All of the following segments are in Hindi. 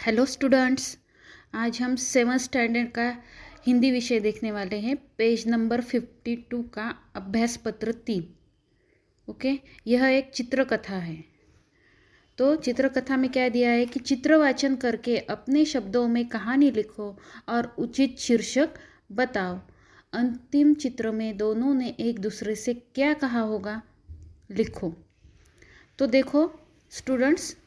हेलो स्टूडेंट्स, आज हम 7th स्टैंडर्ड का हिंदी विषय देखने वाले हैं। पेज नंबर 52 का अभ्यास पत्र 3। ओके, यह एक चित्रकथा है। तो चित्रकथा में क्या दिया है कि चित्र वाचन करके अपने शब्दों में कहानी लिखो और उचित शीर्षक बताओ। अंतिम चित्र में दोनों ने एक दूसरे से क्या कहा होगा, लिखो। तो देखो स्टूडेंट्स,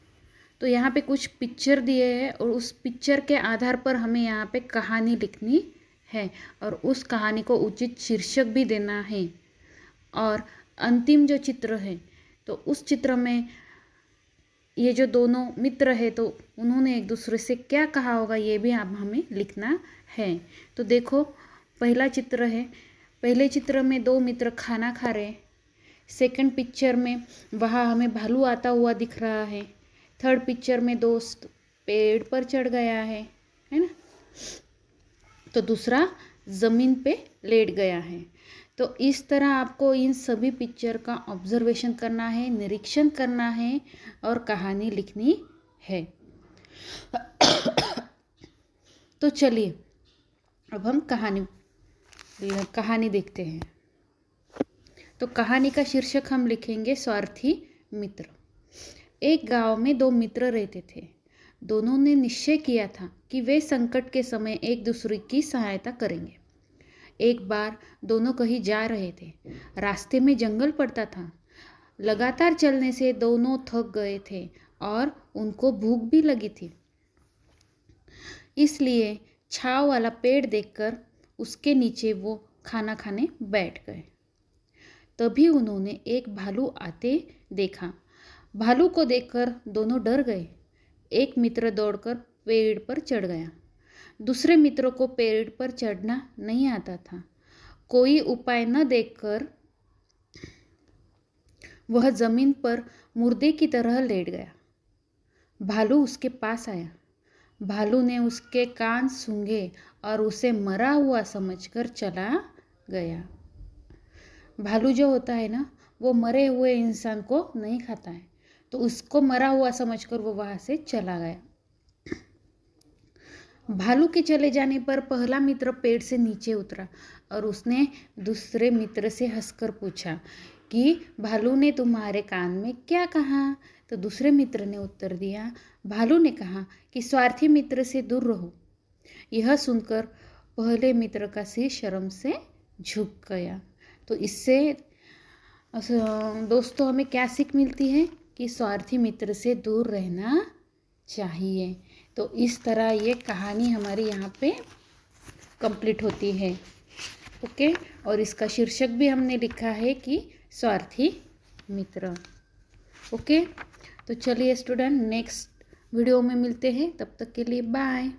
तो यहाँ पे कुछ पिक्चर दिए हैं और उस पिक्चर के आधार पर हमें यहाँ पे कहानी लिखनी है और उस कहानी को उचित शीर्षक भी देना है। और अंतिम जो चित्र है, तो उस चित्र में ये जो दोनों मित्र है तो उन्होंने एक दूसरे से क्या कहा होगा, ये भी अब हमें लिखना है। तो देखो, पहला चित्र है। पहले चित्र में दो मित्र खाना खा रहे। सेकंड पिक्चर में वहाँ हमें भालू आता हुआ दिख रहा है। थर्ड पिक्चर में दोस्त पेड़ पर चढ़ गया है ना। तो दूसरा ज़मीन पे लेट गया है। तो इस तरह आपको इन सभी पिक्चर का ऑब्जर्वेशन करना है, निरीक्षण करना है और कहानी लिखनी है। तो चलिए अब हम कहानी देखते हैं। तो कहानी का शीर्षक हम लिखेंगे स्वार्थी मित्र। एक गांव में दो मित्र रहते थे। दोनों ने निश्चय किया था कि वे संकट के समय एक दूसरे की सहायता करेंगे। एक बार दोनों कहीं जा रहे थे। रास्ते में जंगल पड़ता था। लगातार चलने से दोनों थक गए थे और उनको भूख भी लगी थी। इसलिए छांव वाला पेड़ देखकर उसके नीचे वो खाना खाने बैठ गए। तभी उन्होंने एक भालू आते देखा। भालू को देखकर दोनों डर गए। एक मित्र दौड़कर पेड़ पर चढ़ गया। दूसरे मित्र को पेड़ पर चढ़ना नहीं आता था। कोई उपाय न देखकर वह जमीन पर मुर्दे की तरह लेट गया। भालू उसके पास आया। भालू ने उसके कान सूंघे और उसे मरा हुआ समझकर चला गया। भालू जो होता है ना, वो मरे हुए इंसान को नहीं खाता है, तो उसको मरा हुआ समझकर वो वहाँ से चला गया। भालू के चले जाने पर पहला मित्र पेड़ से नीचे उतरा और उसने दूसरे मित्र से हंसकर पूछा कि भालू ने तुम्हारे कान में क्या कहा। तो दूसरे मित्र ने उत्तर दिया, भालू ने कहा कि स्वार्थी मित्र से दूर रहो। यह सुनकर पहले मित्र का सिर शर्म से झुक गया। तो इससे दोस्तों हमें क्या सीख मिलती है कि स्वार्थी मित्र से दूर रहना चाहिए। तो इस तरह ये कहानी हमारी यहाँ पे कंप्लीट होती है। ओके, और इसका शीर्षक भी हमने लिखा है कि स्वार्थी मित्र। ओके, तो चलिए स्टूडेंट, नेक्स्ट वीडियो में मिलते हैं। तब तक के लिए बाय।